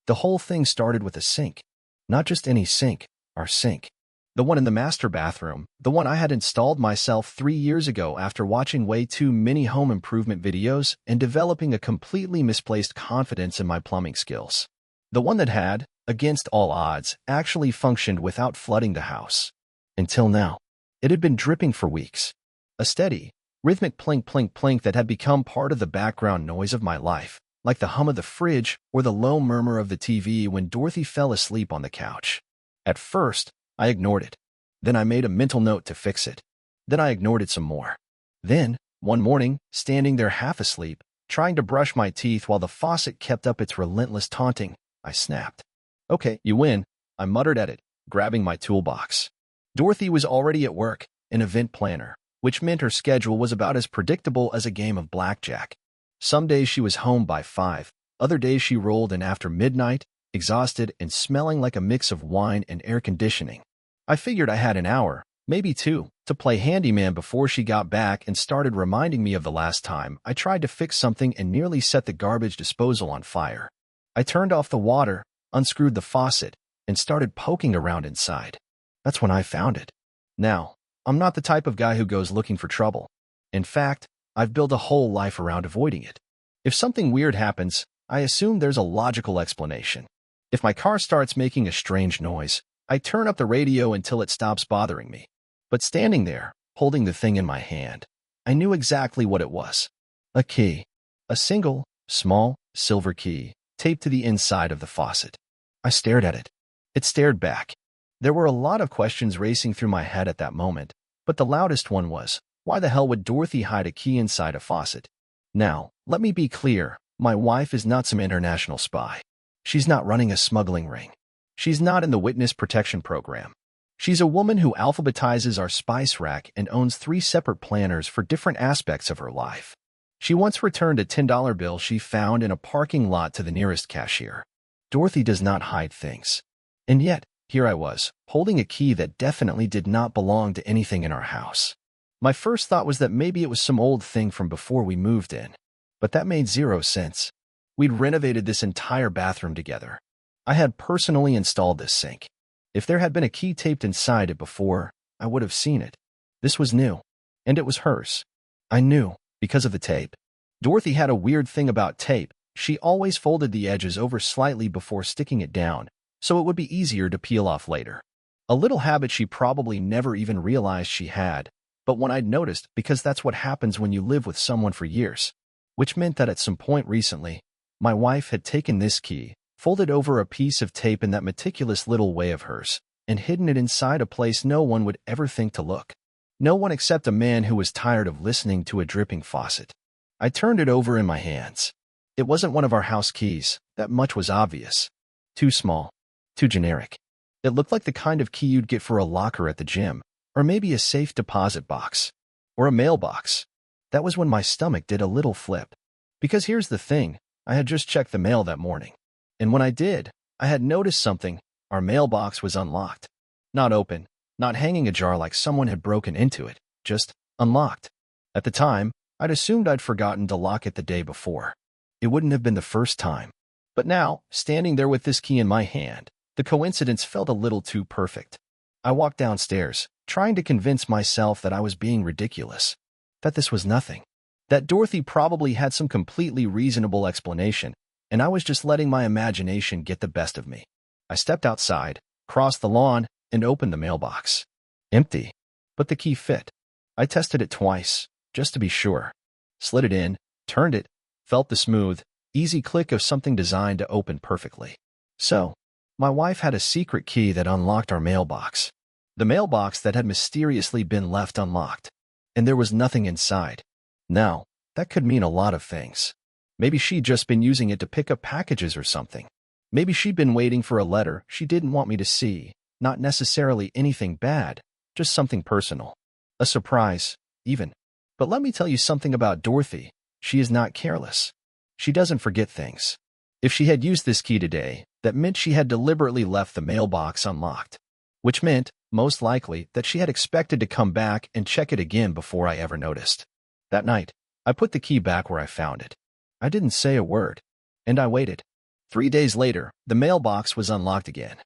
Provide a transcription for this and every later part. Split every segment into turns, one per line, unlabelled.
The whole thing started with a sink. Not just any sink, our sink. The one in the master bathroom, the one I had installed myself 3 years ago after watching way too many home improvement videos and developing a completely misplaced confidence in my plumbing skills. The one that had, against all odds, actually functioned without flooding the house. Until now. It had been dripping for weeks. A steady, rhythmic plink plink plink that had become part of the background noise of my life, like the hum of the fridge or the low murmur of the TV when Dorothy fell asleep on the couch. At first, I ignored it. Then I made a mental note to fix it. Then I ignored it some more. Then, one morning, standing there half asleep, trying to brush my teeth while the faucet kept up its relentless taunting, I snapped. "Okay, you win," I muttered at it, grabbing my toolbox. Dorothy was already at work, an event planner, which meant her schedule was about as predictable as a game of blackjack. Some days she was home by 5, other days she rolled in after midnight, exhausted and smelling like a mix of wine and air conditioning. I figured I had an hour, maybe 2, to play handyman before she got back and started reminding me of the last time I tried to fix something and nearly set the garbage disposal on fire. I turned off the water, unscrewed the faucet, and started poking around inside. That's when I found it. Now, I'm not the type of guy who goes looking for trouble. In fact, I've built a whole life around avoiding it. If something weird happens, I assume there's a logical explanation. If my car starts making a strange noise, I turn up the radio until it stops bothering me. But standing there, holding the thing in my hand, I knew exactly what it was. A key. A single, small, silver key, taped to the inside of the faucet. I stared at it. It stared back. There were a lot of questions racing through my head at that moment, but the loudest one was, why the hell would Dorothy hide a key inside a faucet? Now, let me be clear, my wife is not some international spy. She's not running a smuggling ring. She's not in the witness protection program. She's a woman who alphabetizes our spice rack and owns 3 separate planners for different aspects of her life. She once returned a $10 bill she found in a parking lot to the nearest cashier. Dorothy does not hide things. And yet, here I was, holding a key that definitely did not belong to anything in our house. My first thought was that maybe it was some old thing from before we moved in. But that made 0 sense. We'd renovated this entire bathroom together. I had personally installed this sink. If there had been a key taped inside it before, I would have seen it. This was new. And it was hers. I knew, because of the tape. Dorothy had a weird thing about tape. She always folded the edges over slightly before sticking it down, so it would be easier to peel off later. A little habit she probably never even realized she had, but one I'd noticed because that's what happens when you live with someone for years. Which meant that at some point recently, my wife had taken this key, folded over a piece of tape in that meticulous little way of hers, and hidden it inside a place no one would ever think to look. No one except a man who was tired of listening to a dripping faucet. I turned it over in my hands. It wasn't one of our house keys, that much was obvious. Too small. Too generic. It looked like the kind of key you'd get for a locker at the gym, or maybe a safe deposit box, or a mailbox. That was when my stomach did a little flip. Because here's the thing, I had just checked the mail that morning. And when I did, I had noticed something. Our mailbox was unlocked. Not open, not hanging ajar like someone had broken into it, just unlocked. At the time, I'd assumed I'd forgotten to lock it the day before. It wouldn't have been the first time. But now, standing there with this key in my hand, the coincidence felt a little too perfect. I walked downstairs, trying to convince myself that I was being ridiculous, that this was nothing, that Dorothy probably had some completely reasonable explanation, and I was just letting my imagination get the best of me. I stepped outside, crossed the lawn, and opened the mailbox. Empty. But the key fit. I tested it twice, just to be sure. Slid it in, turned it, felt the smooth, easy click of something designed to open perfectly. So, my wife had a secret key that unlocked our mailbox. The mailbox that had mysteriously been left unlocked. And there was nothing inside. Now, that could mean a lot of things. Maybe she'd just been using it to pick up packages or something. Maybe she'd been waiting for a letter she didn't want me to see. Not necessarily anything bad, just something personal. A surprise, even. But let me tell you something about Dorothy. She is not careless. She doesn't forget things. If she had used this key today, that meant she had deliberately left the mailbox unlocked. Which meant, most likely, that she had expected to come back and check it again before I ever noticed. That night, I put the key back where I found it. I didn't say a word. And I waited. 3 days later, the mailbox was unlocked again.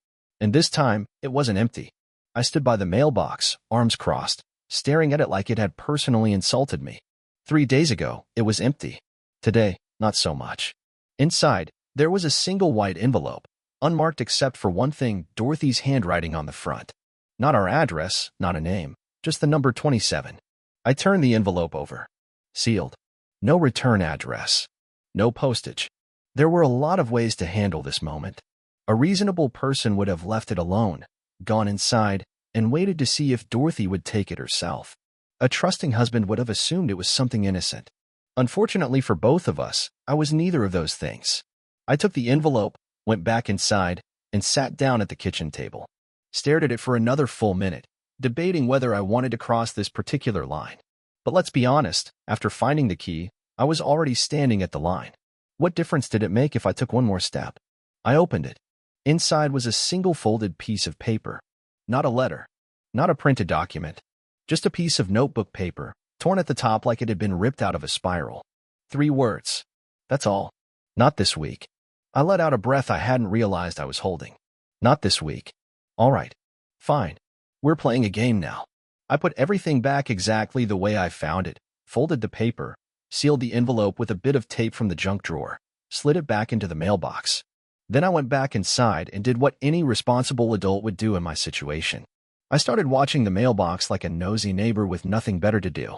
And this time, it wasn't empty. I stood by the mailbox, arms crossed, staring at it like it had personally insulted me. 3 days ago, it was empty. Today, not so much. Inside, there was a single white envelope, unmarked except for one thing: Dorothy's handwriting on the front. Not our address, not a name, just the number 27. I turned the envelope over. Sealed. No return address. No postage. There were a lot of ways to handle this moment. A reasonable person would have left it alone, gone inside, and waited to see if Dorothy would take it herself. A trusting husband would have assumed it was something innocent. Unfortunately for both of us, I was neither of those things. I took the envelope, went back inside, and sat down at the kitchen table. Stared at it for another full minute, debating whether I wanted to cross this particular line. But let's be honest, after finding the key, I was already standing at the line. What difference did it make if I took one more step? I opened it. Inside was a single folded piece of paper. Not a letter. Not a printed document. Just a piece of notebook paper, torn at the top like it had been ripped out of a spiral. 3 words. That's all. Not this week. I let out a breath I hadn't realized I was holding. Not this week. All right. Fine. We're playing a game now. I put everything back exactly the way I found it, folded the paper, sealed the envelope with a bit of tape from the junk drawer, slid it back into the mailbox. Then I went back inside and did what any responsible adult would do in my situation. I started watching the mailbox like a nosy neighbor with nothing better to do.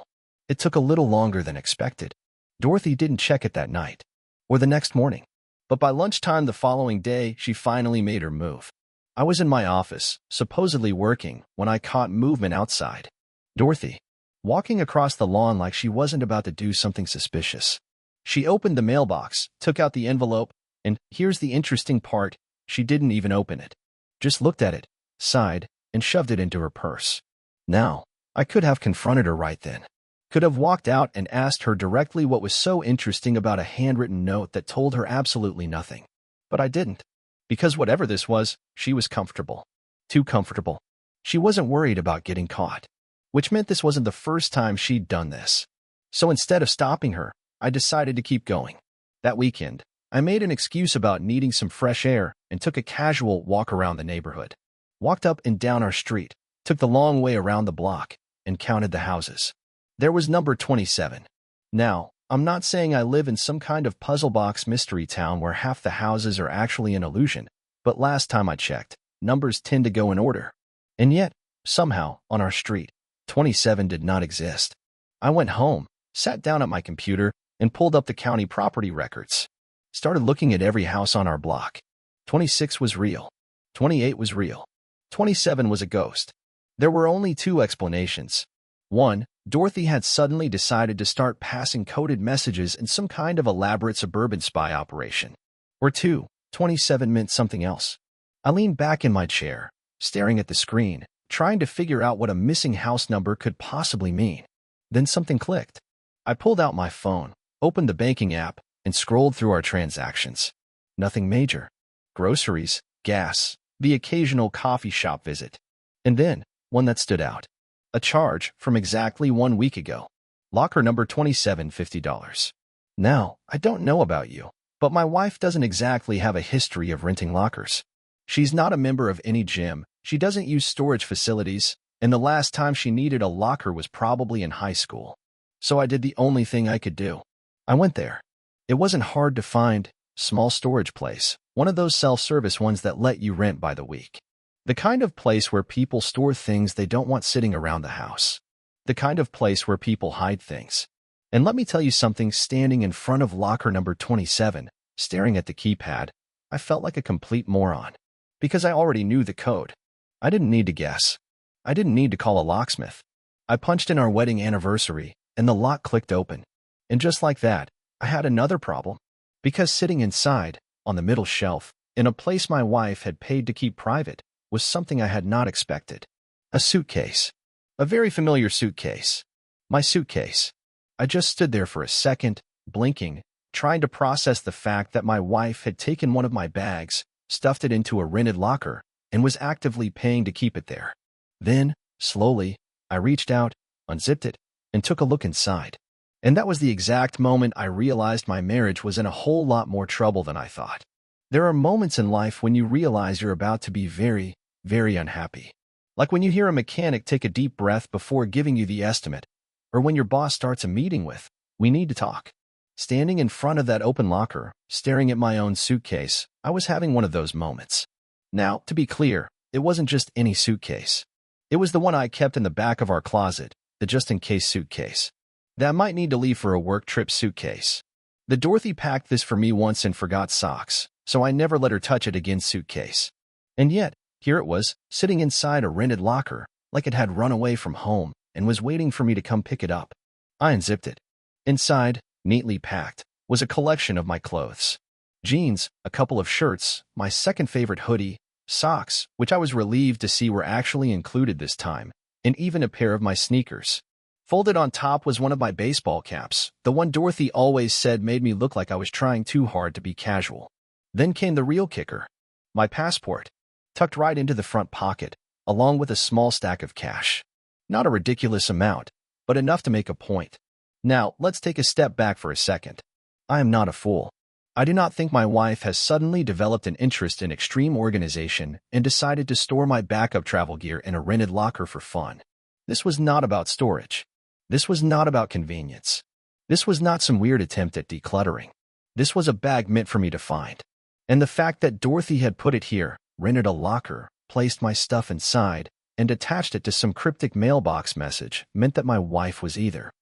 It took a little longer than expected. Dorothy didn't check it that night, or the next morning. But by lunchtime the following day, she finally made her move. I was in my office, supposedly working, when I caught movement outside. Dorothy, walking across the lawn like she wasn't about to do something suspicious. She opened the mailbox, took out the envelope, and here's the interesting part, she didn't even open it. Just looked at it, sighed, and shoved it into her purse. Now, I could have confronted her right then. Could have walked out and asked her directly what was so interesting about a handwritten note that told her absolutely nothing. But I didn't. Because whatever this was, she was comfortable. Too comfortable. She wasn't worried about getting caught. Which meant this wasn't the first time she'd done this. So instead of stopping her, I decided to keep going. That weekend, I made an excuse about needing some fresh air and took a casual walk around the neighborhood. Walked up and down our street, took the long way around the block, and counted the houses. There was number 27. Now, I'm not saying I live in some kind of puzzle box mystery town where half the houses are actually an illusion, but last time I checked, numbers tend to go in order. And yet, somehow, on our street, 27 did not exist. I went home, sat down at my computer, and pulled up the county property records. Started looking at every house on our block. 26 was real. 28 was real. 27 was a ghost. There were only 2 explanations. 1, Dorothy had suddenly decided to start passing coded messages in some kind of elaborate suburban spy operation. Or 2, 27 meant something else. I leaned back in my chair, staring at the screen, trying to figure out what a missing house number could possibly mean. Then something clicked. I pulled out my phone, opened the banking app, and scrolled through our transactions. Nothing major. Groceries, gas, the occasional coffee shop visit. And then, one that stood out. A charge from exactly 1 week ago. Locker number 27, $50. Now, I don't know about you, but my wife doesn't exactly have a history of renting lockers. She's not a member of any gym, she doesn't use storage facilities, and the last time she needed a locker was probably in high school. So I did the only thing I could do. I went there. It wasn't hard to find. Small storage place, one of those self-service ones that let you rent by the week. The kind of place where people store things they don't want sitting around the house. The kind of place where people hide things. And let me tell you something, standing in front of locker number 27, staring at the keypad, I felt like a complete moron. Because I already knew the code. I didn't need to guess. I didn't need to call a locksmith. I punched in our wedding anniversary, and the lock clicked open. And just like that, I had another problem. Because sitting inside, on the middle shelf, in a place my wife had paid to keep private, was something I had not expected. A suitcase. A very familiar suitcase. My suitcase. I just stood there for a second, blinking, trying to process the fact that my wife had taken one of my bags, stuffed it into a rented locker, and was actively paying to keep it there. Then, slowly, I reached out, unzipped it, and took a look inside. And that was the exact moment I realized my marriage was in a whole lot more trouble than I thought. There are moments in life when you realize you're about to be very, very unhappy. Like when you hear a mechanic take a deep breath before giving you the estimate, or when your boss starts a meeting with, "We need to talk." Standing in front of that open locker, staring at my own suitcase, I was having one of those moments. Now, to be clear, it wasn't just any suitcase. It was the one I kept in the back of our closet, the just-in-case suitcase. That might need to leave for a work trip suitcase. The Dorothy packed this for me once and forgot socks, so I never let her touch it again suitcase. And yet, here it was, sitting inside a rented locker, like it had run away from home and was waiting for me to come pick it up. I unzipped it. Inside, neatly packed, was a collection of my clothes. Jeans, a couple of shirts, my second favorite hoodie, socks, which I was relieved to see were actually included this time, and even a pair of my sneakers. Folded on top was one of my baseball caps, the one Dorothy always said made me look like I was trying too hard to be casual. Then came the real kicker. My passport, tucked right into the front pocket, along with a small stack of cash. Not a ridiculous amount, but enough to make a point. Now, let's take a step back for a second. I am not a fool. I do not think my wife has suddenly developed an interest in extreme organization and decided to store my backup travel gear in a rented locker for fun. This was not about storage. This was not about convenience. This was not some weird attempt at decluttering. This was a bag meant for me to find. And the fact that Dorothy had put it here, rented a locker, placed my stuff inside, and attached it to some cryptic mailbox message meant that my wife was either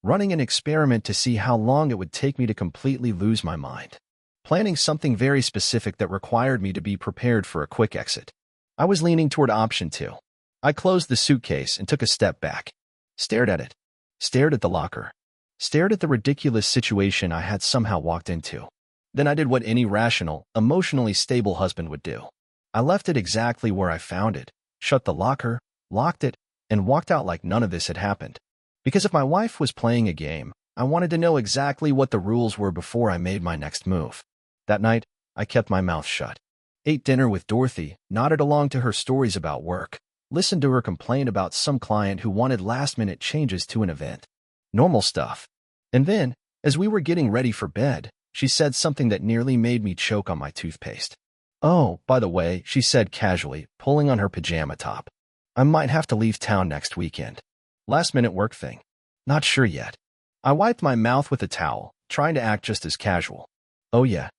running an experiment to see how long it would take me to completely lose my mind, planning something very specific that required me to be prepared for a quick exit. I was leaning toward option 2. I closed the suitcase and took a step back, stared at it, stared at the locker, stared at the ridiculous situation I had somehow walked into. Then I did what any rational, emotionally stable husband would do. I left it exactly where I found it, shut the locker, locked it, and walked out like none of this had happened. Because if my wife was playing a game, I wanted to know exactly what the rules were before I made my next move. That night, I kept my mouth shut. Ate dinner with Dorothy, nodded along to her stories about work, listened to her complain about some client who wanted last-minute changes to an event. Normal stuff. And then, as we were getting ready for bed, she said something that nearly made me choke on my toothpaste. "Oh, by the way," she said casually, pulling on her pajama top, "I might have to leave town next weekend. Last-minute work thing. Not sure yet." I wiped my mouth with a towel, trying to act just as casual. "Oh yeah.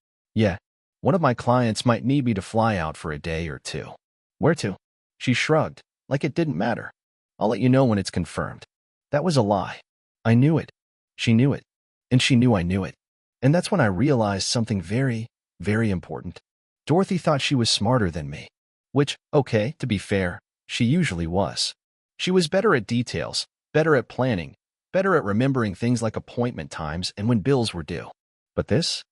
One of my clients might need me to fly out for a day or two." "Where to?" She shrugged, like it didn't matter. "I'll let you know when it's confirmed." That was a lie. I knew it. She knew it. And she knew I knew it. And that's when I realized something very, very important. Dorothy thought she was smarter than me. Which, okay, to be fair, she usually was. She was better at details, better at planning, better at remembering things like appointment times and when bills were due. But this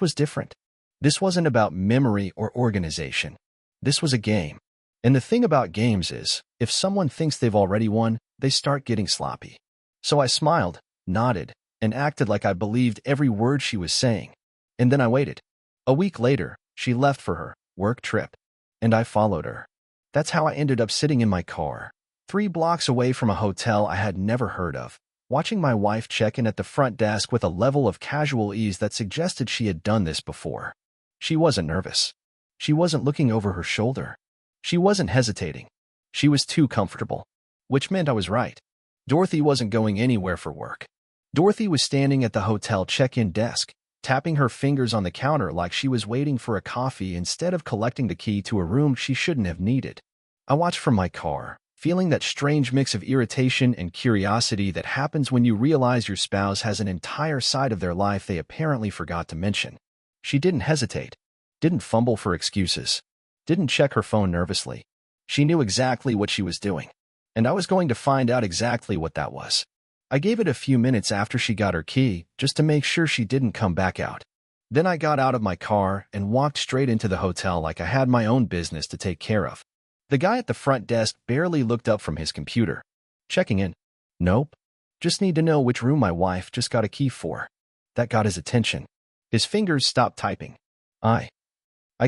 was different. This wasn't about memory or organization. This was a game. And the thing about games is, if someone thinks they've already won, they start getting sloppy. So I smiled, nodded, and acted like I believed every word she was saying. And then I waited. A week later, she left for her work trip, and I followed her. That's how I ended up sitting in my car, 3 blocks away from a hotel I had never heard of, watching my wife check in at the front desk with a level of casual ease that suggested she had done this before. She wasn't nervous. She wasn't looking over her shoulder. She wasn't hesitating. She was too comfortable. Which meant I was right. Dorothy wasn't going anywhere for work. Dorothy was standing at the hotel check-in desk, tapping her fingers on the counter like she was waiting for a coffee instead of collecting the key to a room she shouldn't have needed. I watched from my car, feeling that strange mix of irritation and curiosity that happens when you realize your spouse has an entire side of their life they apparently forgot to mention. She didn't hesitate, didn't fumble for excuses, didn't check her phone nervously. She knew exactly what she was doing, and I was going to find out exactly what that was. I gave it a few minutes after she got her key, just to make sure she didn't come back out. Then I got out of my car and walked straight into the hotel like I had my own business to take care of. The guy at the front desk barely looked up from his computer. "Checking in." "Nope. Just need to know which room my wife just got a key for." That got his attention. His fingers stopped typing. I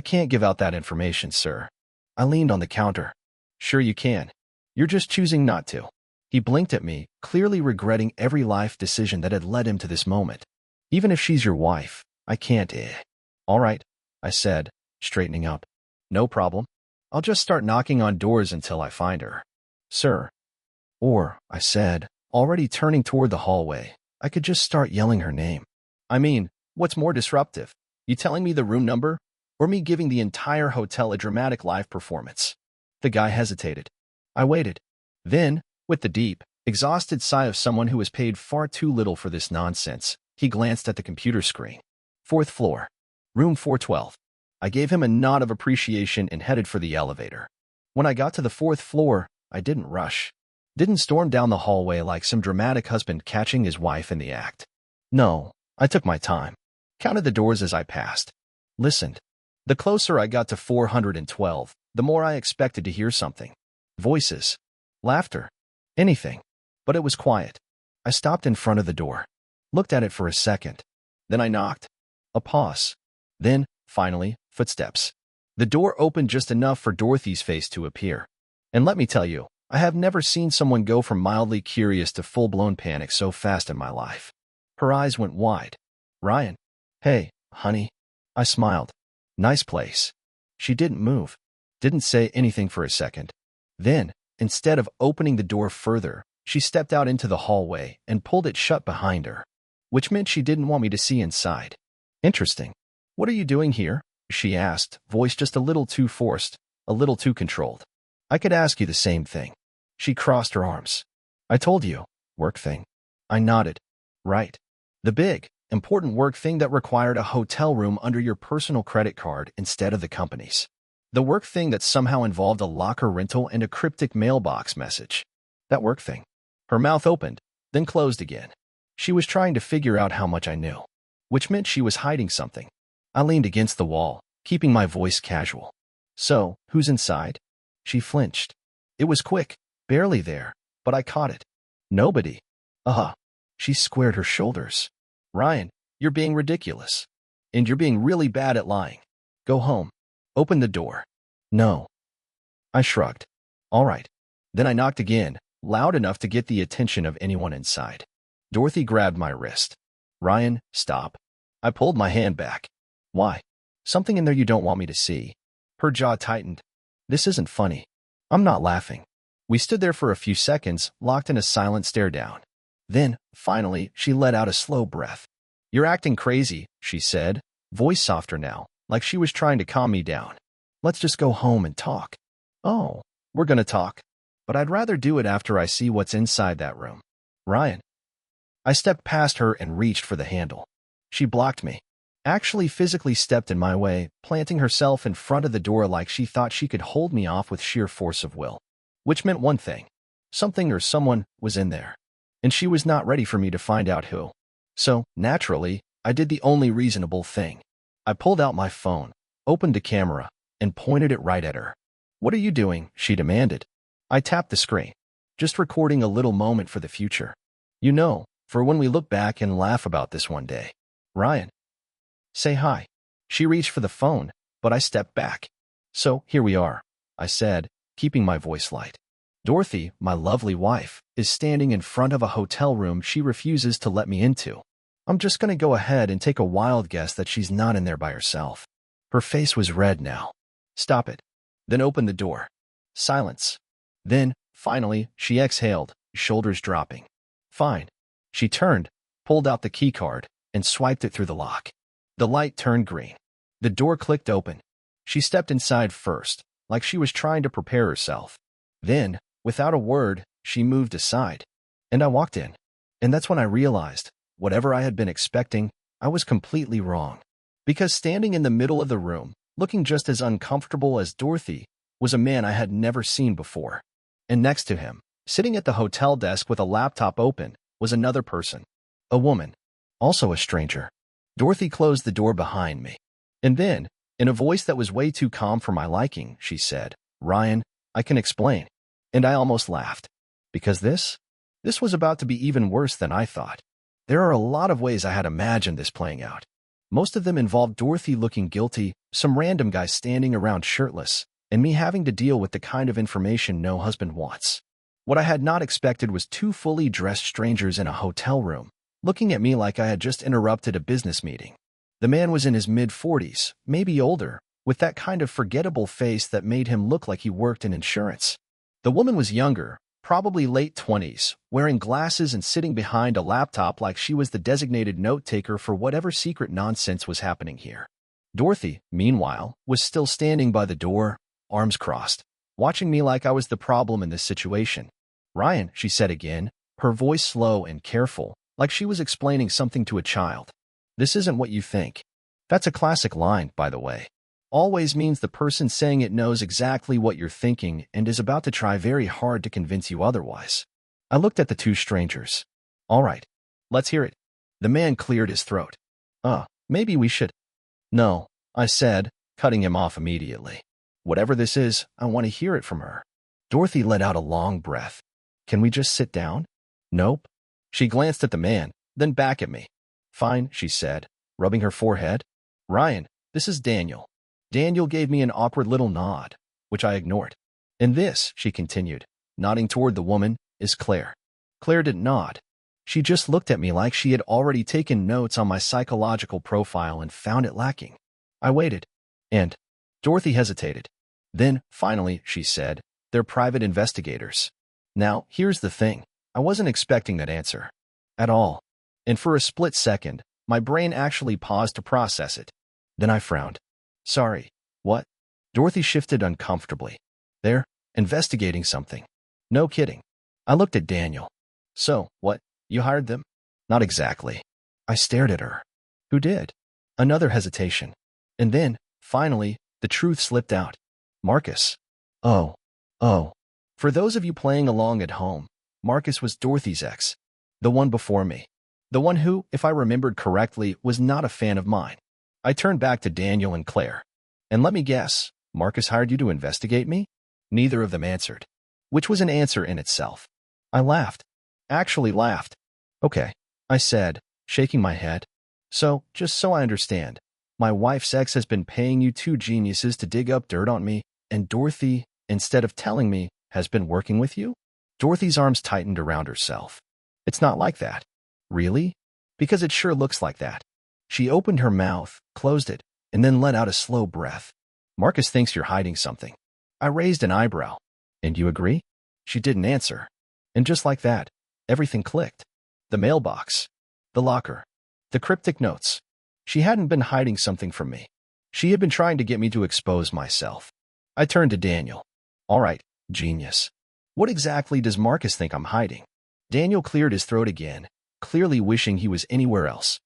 can't give out that information, sir." I leaned on the counter. "Sure you can. You're just choosing not to." He blinked at me, clearly regretting every life decision that had led him to this moment. "Even if she's your wife, I can't." "All right. I said, straightening up. No problem. I'll just start knocking on doors until I find her. Sir. Or, I said, already turning toward the hallway, I could just start yelling her name. I mean, what's more disruptive? You telling me the room number? Or me giving the entire hotel a dramatic live performance? The guy hesitated. I waited. Then, with the deep, exhausted sigh of someone who has paid far too little for this nonsense, he glanced at the computer screen. 4th floor. Room 412. I gave him a nod of appreciation and headed for the elevator. When I got to the 4th floor, I didn't rush. Didn't storm down the hallway like some dramatic husband catching his wife in the act. No, I took my time. Counted the doors as I passed. Listened. The closer I got to 412, the more I expected to hear something. Voices. Laughter. Anything. But it was quiet. I stopped in front of the door. Looked at it for a second. Then I knocked. A pause. Then, finally, footsteps. The door opened just enough for Dorothy's face to appear. And let me tell you, I have never seen someone go from mildly curious to full-blown panic so fast in my life. Her eyes went wide. Ryan. Hey, honey. I smiled. Nice place. She didn't move. Didn't say anything for a second. Then, instead of opening the door further, she stepped out into the hallway and pulled it shut behind her, which meant she didn't want me to see inside. Interesting. What are you doing here? She asked, voice just a little too forced, a little too controlled. I could ask you the same thing. She crossed her arms. I told you, work thing. I nodded. Right. The big, important work thing that required a hotel room under your personal credit card instead of the company's. The work thing that somehow involved a locker rental and a cryptic mailbox message. That work thing. Her mouth opened, then closed again. She was trying to figure out how much I knew, which meant she was hiding something. I leaned against the wall, keeping my voice casual. So, who's inside? She flinched. It was quick, barely there, but I caught it. Nobody. She squared her shoulders. Ryan, you're being ridiculous. And you're being really bad at lying. Go home. Open the door. No. I shrugged. All right. Then I knocked again, loud enough to get the attention of anyone inside. Dorothy grabbed my wrist. Ryan, stop. I pulled my hand back. Why? Something in there you don't want me to see. Her jaw tightened. This isn't funny. I'm not laughing. We stood there for a few seconds, locked in a silent stare down. Then, finally, she let out a slow breath. You're acting crazy, she said, voice softer now, like she was trying to calm me down. Let's just go home and talk. Oh, we're gonna talk. But I'd rather do it after I see what's inside that room. Ryan. I stepped past her and reached for the handle. She blocked me. Actually physically stepped in my way, planting herself in front of the door like she thought she could hold me off with sheer force of will. Which meant one thing. Something or someone was in there. And she was not ready for me to find out who. So, naturally, I did the only reasonable thing. I pulled out my phone, opened the camera, and pointed it right at her. What are you doing? She demanded. I tapped the screen, just recording a little moment for the future. You know, for when we look back and laugh about this one day. Ryan. Say hi. She reached for the phone, but I stepped back. So, here we are, I said, keeping my voice light. Dorothy, my lovely wife, is standing in front of a hotel room she refuses to let me into. I'm just going to go ahead and take a wild guess that she's not in there by herself. Her face was red now. Stop it. Then open the door. Silence. Then, finally, she exhaled, shoulders dropping. Fine. She turned, pulled out the keycard, and swiped it through the lock. The light turned green. The door clicked open. She stepped inside first, like she was trying to prepare herself. Then, without a word, she moved aside. And I walked in. And that's when I realized, whatever I had been expecting, I was completely wrong. Because standing in the middle of the room, looking just as uncomfortable as Dorothy, was a man I had never seen before. And next to him, sitting at the hotel desk with a laptop open, was another person. A woman. Also a stranger. Dorothy closed the door behind me. And then, in a voice that was way too calm for my liking, she said, Ryan, I can explain. And I almost laughed. Because this was about to be even worse than I thought. There are a lot of ways I had imagined this playing out. Most of them involved Dorothy looking guilty, some random guy standing around shirtless, and me having to deal with the kind of information no husband wants. What I had not expected was two fully dressed strangers in a hotel room, looking at me like I had just interrupted a business meeting. The man was in his mid-40s, maybe older, with that kind of forgettable face that made him look like he worked in insurance. The woman was younger, probably late 20s, wearing glasses and sitting behind a laptop like she was the designated note-taker for whatever secret nonsense was happening here. Dorothy, meanwhile, was still standing by the door, arms crossed, watching me like I was the problem in this situation. "Ryan," she said again, her voice slow and careful, like she was explaining something to a child. "This isn't what you think." That's a classic line, by the way. Always means the person saying it knows exactly what you're thinking and is about to try very hard to convince you otherwise. I looked at the two strangers. "All right, let's hear it." The man cleared his throat. Maybe we should." "No," I said, cutting him off immediately. "Whatever this is, I want to hear it from her." Dorothy let out a long breath. "Can we just sit down?" "Nope." She glanced at the man, then back at me. "Fine," she said, rubbing her forehead. "Ryan, this is Daniel." Daniel gave me an awkward little nod, which I ignored. "And this," she continued, nodding toward the woman, "is Claire." Claire didn't nod. She just looked at me like she had already taken notes on my psychological profile and found it lacking. I waited. "And?" Dorothy hesitated. Then, finally, she said, "They're private investigators." Now, here's the thing. I wasn't expecting that answer. At all. And for a split second, my brain actually paused to process it. Then I frowned. "Sorry, what?" Dorothy shifted uncomfortably. "They're investigating something." "No kidding." I looked at Daniel. "So, what? You hired them?" "Not exactly." I stared at her. "Who did?" Another hesitation. And then, finally, the truth slipped out. "Marcus." Oh. For those of you playing along at home, Marcus was Dorothy's ex. The one before me. The one who, if I remembered correctly, was not a fan of mine. I turned back to Daniel and Claire. "And let me guess, Marcus hired you to investigate me?" Neither of them answered, which was an answer in itself. I laughed. Actually laughed. "Okay," I said, shaking my head. "So, just so I understand, my wife's ex has been paying you two geniuses to dig up dirt on me, and Dorothy, instead of telling me, has been working with you?" Dorothy's arms tightened around herself. "It's not like that." "Really?" "Because it sure looks like that." She opened her mouth, closed it, and then let out a slow breath. "Marcus thinks you're hiding something." I raised an eyebrow. "And you agree?" She didn't answer. And just like that, everything clicked. The mailbox. The locker. The cryptic notes. She hadn't been hiding something from me. She had been trying to get me to expose myself. I turned to Daniel. "All right, genius. What exactly does Marcus think I'm hiding?" Daniel cleared his throat again, clearly wishing he was anywhere else.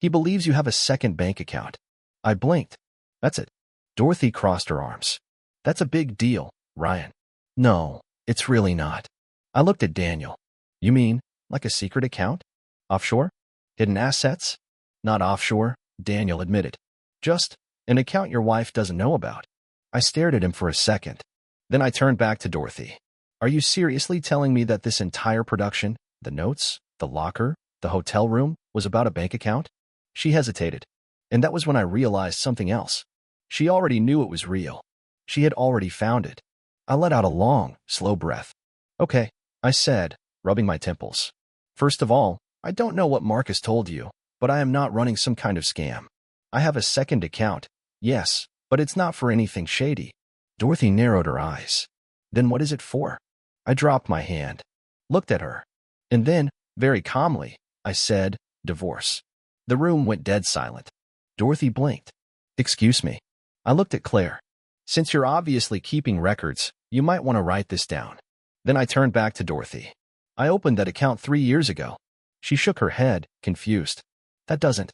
He believes you have a second bank account." I blinked. "That's it." Dorothy crossed her arms. "That's a big deal, Ryan." "No, it's really not." I looked at Daniel. "You mean, like a secret account? Offshore? Hidden assets?" "Not offshore," Daniel admitted. "Just an account your wife doesn't know about." I stared at him for a second. Then I turned back to Dorothy. "Are you seriously telling me that this entire production, the notes, the locker, the hotel room, was about a bank account?" She hesitated. And that was when I realized something else. She already knew it was real. She had already found it. I let out a long, slow breath. "Okay," I said, rubbing my temples. "First of all, I don't know what Marcus told you, but I am not running some kind of scam. I have a second account, yes, but it's not for anything shady." Dorothy narrowed her eyes. "Then what is it for?" I dropped my hand, looked at her, and then, very calmly, I said, "Divorce." The room went dead silent. Dorothy blinked. "Excuse me." I looked at Claire. "Since you're obviously keeping records, you might want to write this down." Then I turned back to Dorothy. "I opened that account 3 years ago." She shook her head, confused. "That doesn't."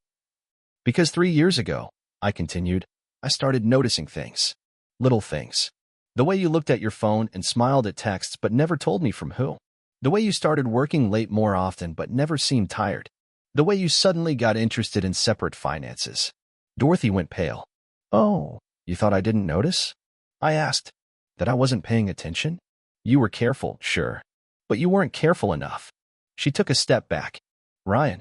"Because 3 years ago," I continued, "I started noticing things. Little things. The way you looked at your phone and smiled at texts but never told me from who. The way you started working late more often but never seemed tired. The way you suddenly got interested in separate finances." Dorothy went pale. "Oh, you thought I didn't notice?" I asked. "That I wasn't paying attention?" "You were careful, sure. But you weren't careful enough." She took a step back. "Ryan."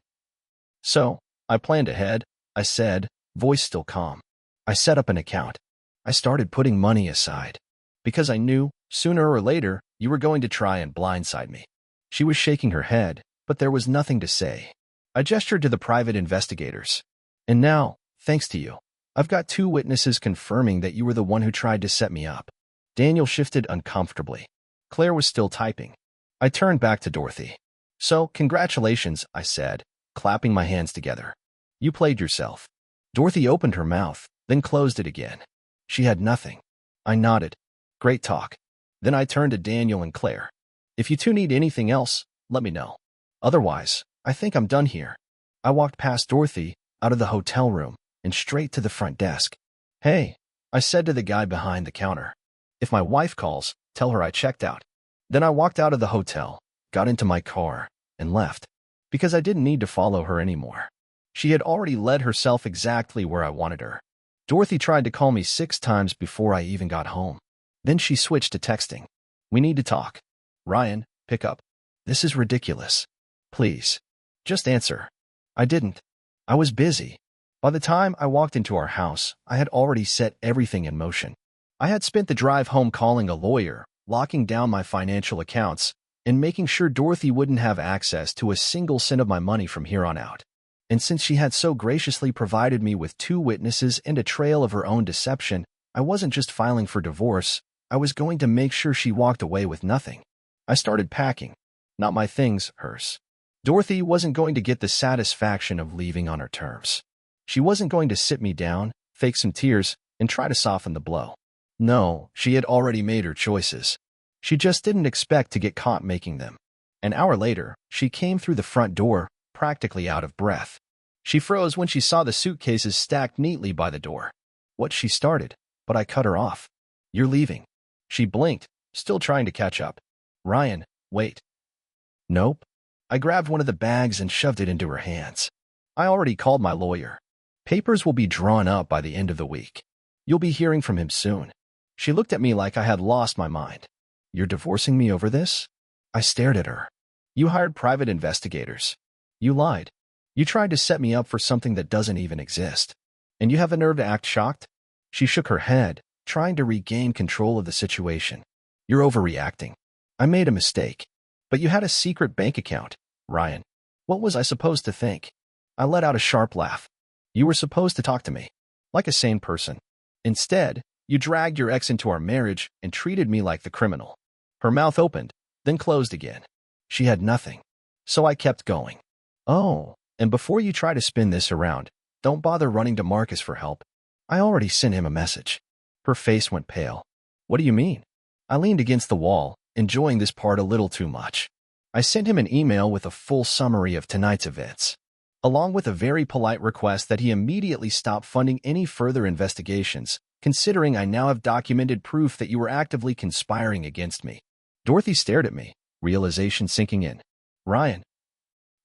"So, I planned ahead," I said, voice still calm. "I set up an account. I started putting money aside. Because I knew, sooner or later, you were going to try and blindside me." She was shaking her head, but there was nothing to say. I gestured to the private investigators. And now, thanks to you, I've got 2 witnesses confirming that you were the one who tried to set me up. Daniel shifted uncomfortably. Claire was still typing. I turned back to Dorothy. So, congratulations, I said, clapping my hands together. You played yourself. Dorothy opened her mouth, then closed it again. She had nothing. I nodded. Great talk. Then I turned to Daniel and Claire. If you 2 need anything else, let me know. Otherwise, I think I'm done here. I walked past Dorothy, out of the hotel room, and straight to the front desk. Hey, I said to the guy behind the counter. If my wife calls, tell her I checked out. Then I walked out of the hotel, got into my car, and left, because I didn't need to follow her anymore. She had already led herself exactly where I wanted her. Dorothy tried to call me 6 times before I even got home. Then she switched to texting. We need to talk. Ryan, pick up. This is ridiculous. Please. Just answer. I didn't. I was busy. By the time I walked into our house, I had already set everything in motion. I had spent the drive home calling a lawyer, locking down my financial accounts, and making sure Dorothy wouldn't have access to a single cent of my money from here on out. And since she had so graciously provided me with 2 witnesses and a trail of her own deception, I wasn't just filing for divorce, I was going to make sure she walked away with nothing. I started packing. Not my things, hers. Dorothy wasn't going to get the satisfaction of leaving on her terms. She wasn't going to sit me down, fake some tears, and try to soften the blow. No, she had already made her choices. She just didn't expect to get caught making them. An hour later, she came through the front door, practically out of breath. She froze when she saw the suitcases stacked neatly by the door. What she started, but I cut her off. You're leaving. She blinked, still trying to catch up. Ryan, wait. Nope. I grabbed one of the bags and shoved it into her hands. I already called my lawyer. Papers will be drawn up by the end of the week. You'll be hearing from him soon. She looked at me like I had lost my mind. You're divorcing me over this? I stared at her. You hired private investigators. You lied. You tried to set me up for something that doesn't even exist. And you have the nerve to act shocked? She shook her head, trying to regain control of the situation. You're overreacting. I made a mistake. But you had a secret bank account, Ryan. What was I supposed to think? I let out a sharp laugh. You were supposed to talk to me, like a sane person. Instead, you dragged your ex into our marriage and treated me like the criminal. Her mouth opened, then closed again. She had nothing. So I kept going. Oh, and before you try to spin this around, don't bother running to Marcus for help. I already sent him a message. Her face went pale. What do you mean? I leaned against the wall, enjoying this part a little too much. I sent him an email with a full summary of tonight's events, along with a very polite request that he immediately stop funding any further investigations, considering I now have documented proof that you were actively conspiring against me. Dorothy stared at me, realization sinking in. Ryan.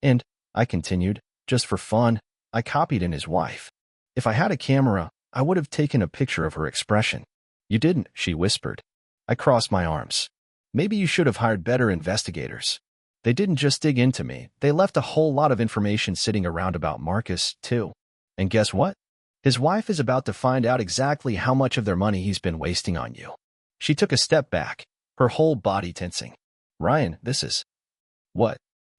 And, I continued, just for fun, I copied in his wife. If I had a camera, I would have taken a picture of her expression. You didn't, she whispered. I crossed my arms. Maybe you should have hired better investigators. They didn't just dig into me, they left a whole lot of information sitting around about Marcus, too. And guess what? His wife is about to find out exactly how much of their money he's been wasting on you. She took a step back, her whole body tensing. Ryan, this is... What?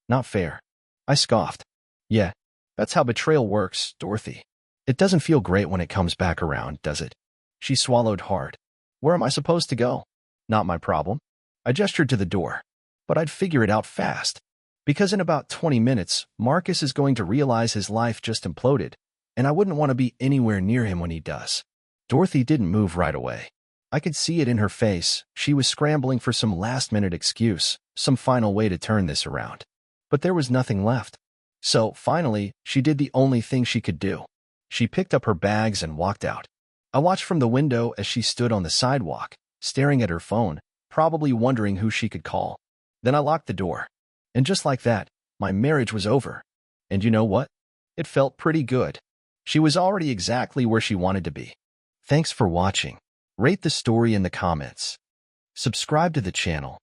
Not fair. I scoffed. Yeah, that's how betrayal works, Dorothy. It doesn't feel great when it comes back around, does it? She swallowed hard. Where am I supposed to go? Not my problem. I gestured to the door. But I'd figure it out fast. Because in about 20 minutes, Marcus is going to realize his life just imploded, and I wouldn't want to be anywhere near him when he does. Dorothy didn't move right away. I could see it in her face. She was scrambling for some last-minute excuse, some final way to turn this around. But there was nothing left. So, finally, she did the only thing she could do. She picked up her bags and walked out. I watched from the window as she stood on the sidewalk, staring at her phone, probably wondering who she could call. Then I locked the door. And just like that, my marriage was over. And you know what? It felt pretty good. She was already exactly where she wanted to be. Thanks for watching. Rate the story in the comments. Subscribe to the channel